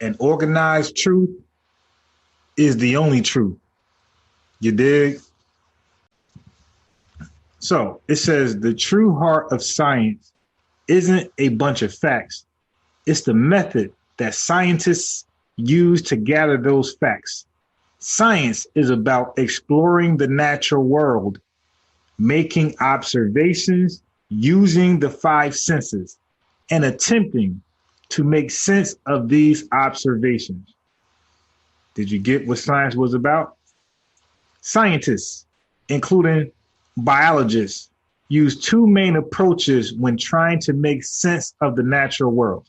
And organized truth is the only truth. You dig? So it says the true heart of science isn't a bunch of facts. It's the method that scientists use to gather those facts. Science is about exploring the natural world, making observations using the five senses, and attempting to make sense of these observations. Did you get what science was about? Scientists, including biologists, use two main approaches when trying to make sense of the natural world.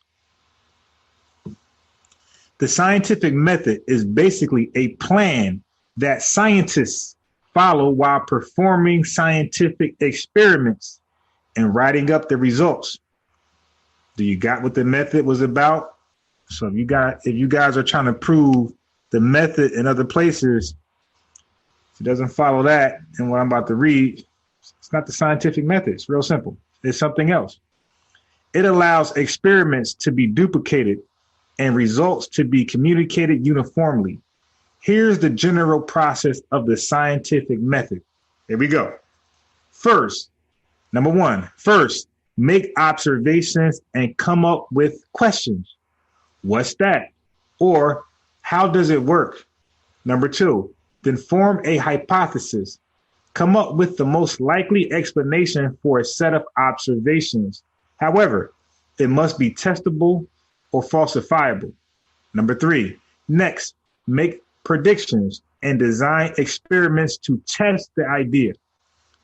The scientific method is basically a plan that scientists follow while performing scientific experiments and writing up the results. Do you got what the method was about? So if you guys are trying to prove the method in other places, if it doesn't follow that and what I'm about to read, it's not the scientific method. It's real simple. It's something else. It allows experiments to be duplicated and results to be communicated uniformly. Here's the general process of the scientific method. Here we go. Number one, make observations and come up with questions. What's that? Or how does it work? Number two, then form a hypothesis. Come up with the most likely explanation for a set of observations. However, it must be testable or falsifiable. Number three, next, make predictions and design experiments to test the idea.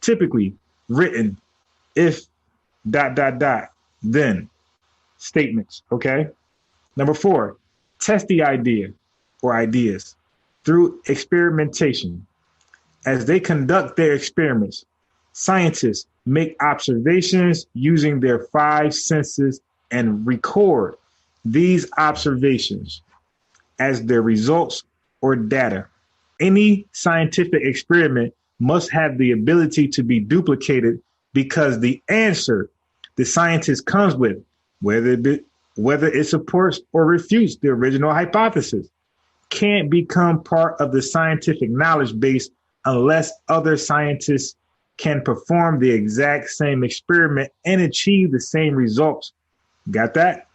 Typically written if ... then statements, okay? Number four, test the idea or ideas through experimentation. As they conduct their experiments, scientists make observations using their five senses and record these observations as their results or data. Any scientific experiment must have the ability to be duplicated because the answer the scientist comes with, whether it supports or refutes the original hypothesis, can't become part of the scientific knowledge base unless other scientists can perform the exact same experiment and achieve the same results. Got that?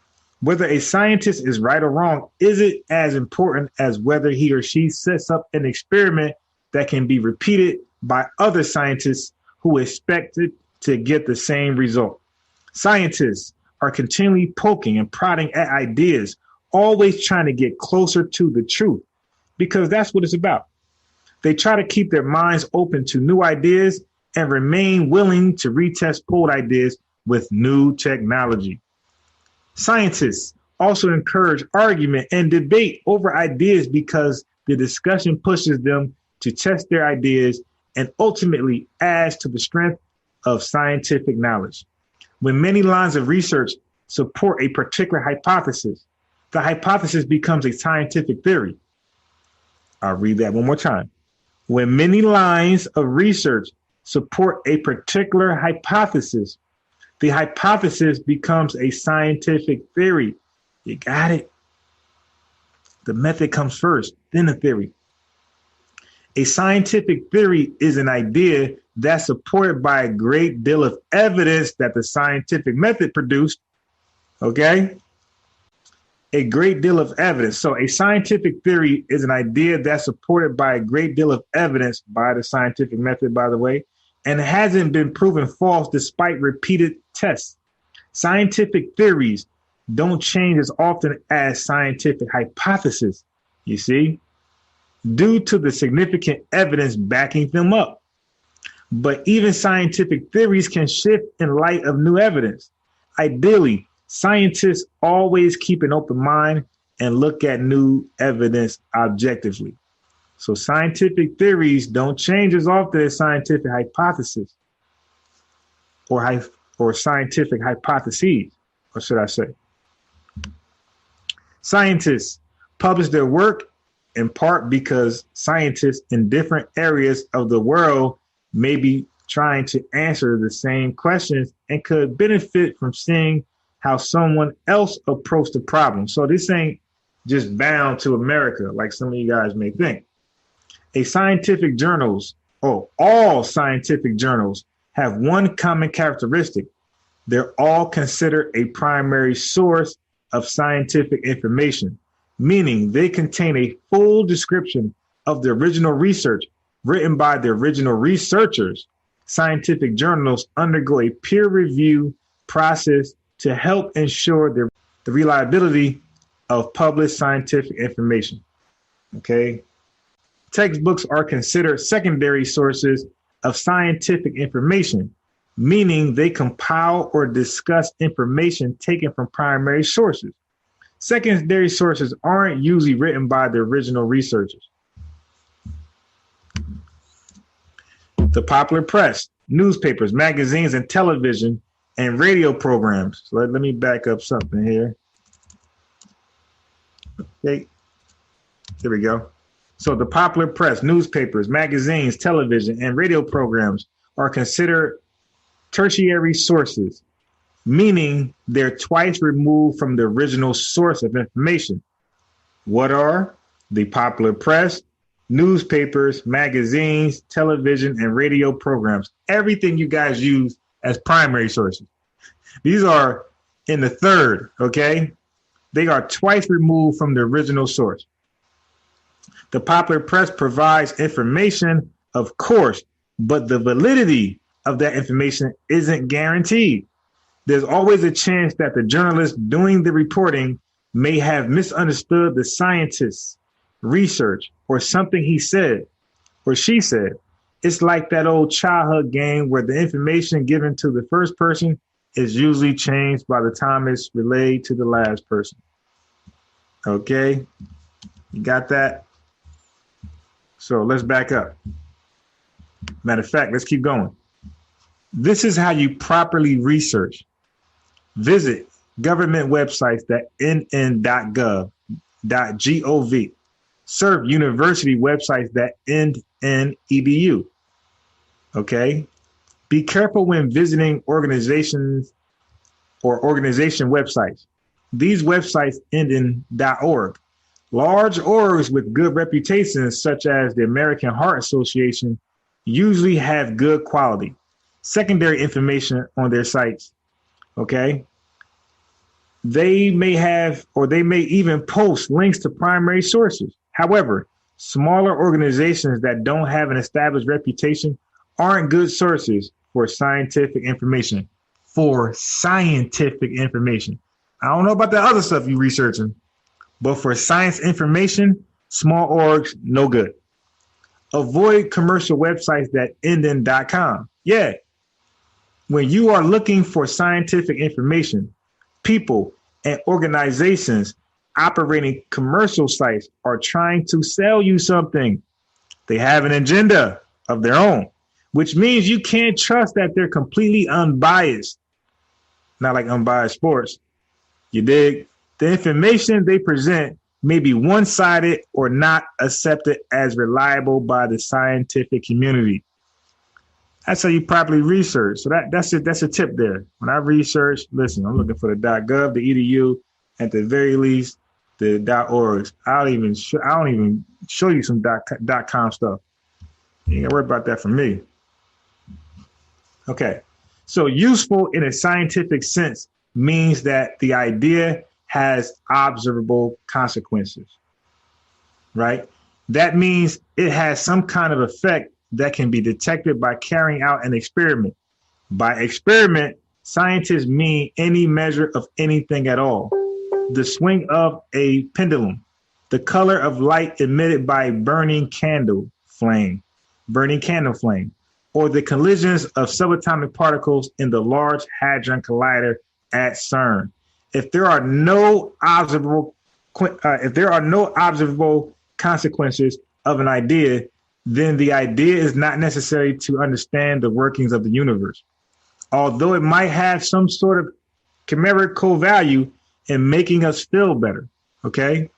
Whether a scientist is right or wrong isn't as important as whether he or she sets up an experiment that can be repeated by other scientists who expect it to get the same result. Scientists are continually poking and prodding at ideas, always trying to get closer to the truth, because that's what it's about. They try to keep their minds open to new ideas and remain willing to retest old ideas with new technology. Scientists also encourage argument and debate over ideas because the discussion pushes them to test their ideas and ultimately adds to the strength of scientific knowledge. When many lines of research support a particular hypothesis, the hypothesis becomes a scientific theory. I'll read that one more time. When many lines of research support a particular hypothesis, the hypothesis becomes a scientific theory. You got it? The method comes first, then the theory. A scientific theory is an idea that's supported by a great deal of evidence that the scientific method produced. Okay? A great deal of evidence. So a scientific theory is an idea that's supported by a great deal of evidence by the scientific method, by the way, and hasn't been proven false despite repeated tests. Scientific theories don't change as often as scientific hypotheses, you see, due to the significant evidence backing them up. But even scientific theories can shift in light of new evidence. Ideally, scientists always keep an open mind and look at new evidence objectively. So scientific theories don't change as often as scientific hypotheses or scientific hypotheses, or should I say. Scientists publish their work in part because scientists in different areas of the world may be trying to answer the same questions and could benefit from seeing how someone else approached the problem. So this ain't just bound to America, like some of you guys may think. All scientific journals have one common characteristic. They're all considered a primary source of scientific information, meaning they contain a full description of the original research written by the original researchers. Scientific journals undergo a peer review process to help ensure the reliability of published scientific information. Okay. Textbooks are considered secondary sources of scientific information, meaning they compile or discuss information taken from primary sources. Secondary sources aren't usually written by the original researchers. The popular press, newspapers, magazines, and television and radio programs. So let me back up something here. Okay, here we go. So the popular press, newspapers, magazines, television, and radio programs are considered tertiary sources, meaning they're twice removed from the original source of information. What are the popular press, newspapers, magazines, television, and radio programs? Everything you guys use as primary sources. These are in the third, okay? They are twice removed from the original source. The popular press provides information, of course, but the validity of that information isn't guaranteed. There's always a chance that the journalist doing the reporting may have misunderstood the scientist's research or something he said or she said. It's like that old childhood game where the information given to the first person is usually changed by the time it's relayed to the last person. Okay, you got that? So let's back up. Matter of fact, let's keep going. This is how you properly research. Visit government websites that nn.gov.gov. Serve university websites that end in edu. Okay. Be careful when visiting organizations or organization websites. These websites end in .org. Large orgs with good reputations, such as the American Heart Association, usually have good quality secondary information on their sites. Okay. They may have, or they may even post links to primary sources. However, smaller organizations that don't have an established reputation aren't good sources for scientific information. I don't know about the other stuff you're researching, but for science information, small orgs, no good. Avoid commercial websites that end in .com. Yeah. When you are looking for scientific information, people and organizations operating commercial sites are trying to sell you something. They have an agenda of their own, which means you can't trust that they're completely unbiased. Not like Unbiased Sports. You dig? The information they present may be one-sided or not accepted as reliable by the scientific community. That's how you properly research. So that's a tip there. When I research, listen, I'm looking for the .gov, the .edu, at the very least, the .orgs. I don't even show you some .com stuff. You ain't gotta worry about that for me. Okay. So useful in a scientific sense means that the idea has observable consequences, right? That means it has some kind of effect that can be detected by carrying out an experiment. By experiment, scientists mean any measure of anything at all. The swing of a pendulum, the color of light emitted by a burning candle flame, or the collisions of subatomic particles in the Large Hadron Collider at CERN. If there are no observable consequences of an idea, then the idea is not necessary to understand the workings of the universe. Although it might have some sort of chimerical value in making us feel better, okay?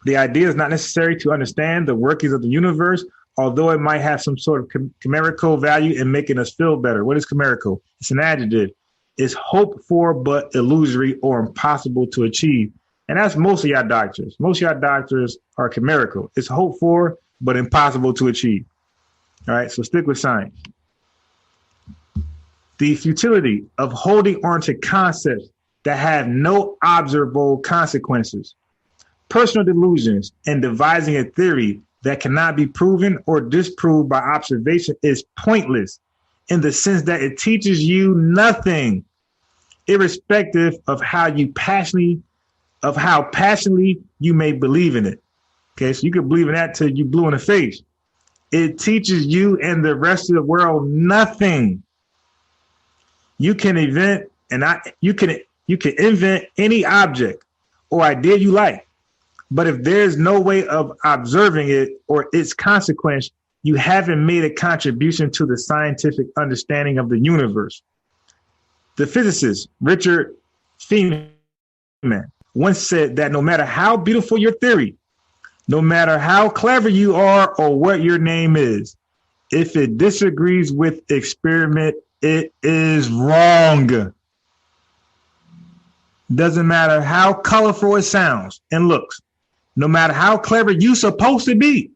The idea is not necessary to understand the workings of the universe, although it might have some sort of chimerical value in making us feel better. What is chimerical? It's an adjective. It's hoped for but illusory or impossible to achieve. And that's most of y'all doctors. Most of y'all doctors are chimerical. It's hoped for, but impossible to achieve. All right, so stick with science. The futility of holding on to concepts that have no observable consequences, personal delusions, and devising a theory that cannot be proven or disproved by observation is pointless in the sense that it teaches you nothing, irrespective of how passionately you may believe in it. Okay, so you could believe in that till you blue in the face. It teaches you and the rest of the world nothing. You can invent any object or idea you like, but if there's no way of observing it or its consequence, you haven't made a contribution to the scientific understanding of the universe. The physicist Richard Feynman once said that no matter how beautiful your theory, no matter how clever you are or what your name is, if it disagrees with experiment, it is wrong. Doesn't matter how colorful it sounds and looks. No matter how clever you are supposed to be,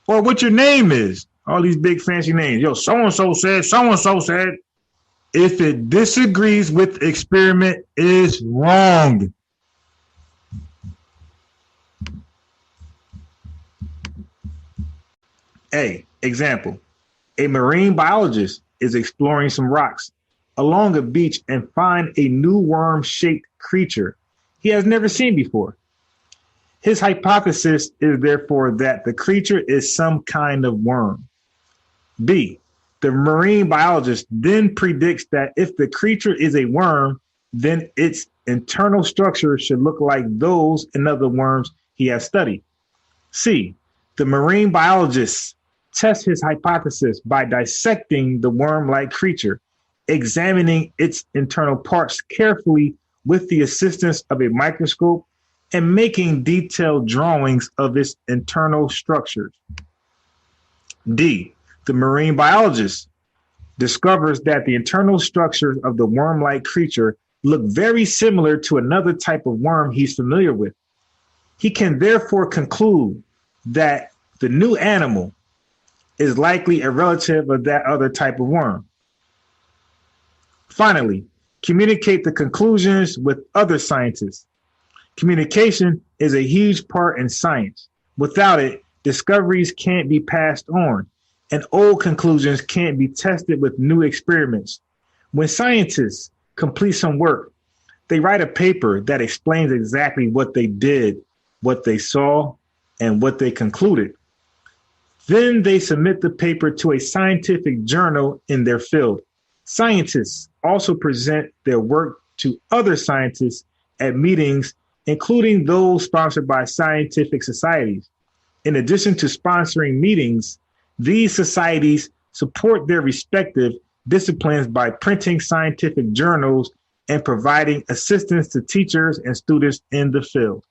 or what your name is. All these big fancy names. Yo, so-and-so said, so-and-so said. If it disagrees with experiment, it's wrong. Example. A marine biologist is exploring some rocks along a beach and find a new worm-shaped creature he has never seen before. His hypothesis is therefore that the creature is some kind of worm. B, the marine biologist then predicts that if the creature is a worm, then its internal structure should look like those in other worms he has studied. C, the marine biologist tests his hypothesis by dissecting the worm-like creature, examining its internal parts carefully with the assistance of a microscope, and making detailed drawings of its internal structures. D, the marine biologist discovers that the internal structures of the worm-like creature look very similar to another type of worm he's familiar with. He can therefore conclude that the new animal is likely a relative of that other type of worm. Finally, communicate the conclusions with other scientists. Communication is a huge part in science. Without it, discoveries can't be passed on, and old conclusions can't be tested with new experiments. When scientists complete some work, they write a paper that explains exactly what they did, what they saw, and what they concluded. Then they submit the paper to a scientific journal in their field. Scientists also present their work to other scientists at meetings, including those sponsored by scientific societies. In addition to sponsoring meetings, these societies support their respective disciplines by printing scientific journals and providing assistance to teachers and students in the field.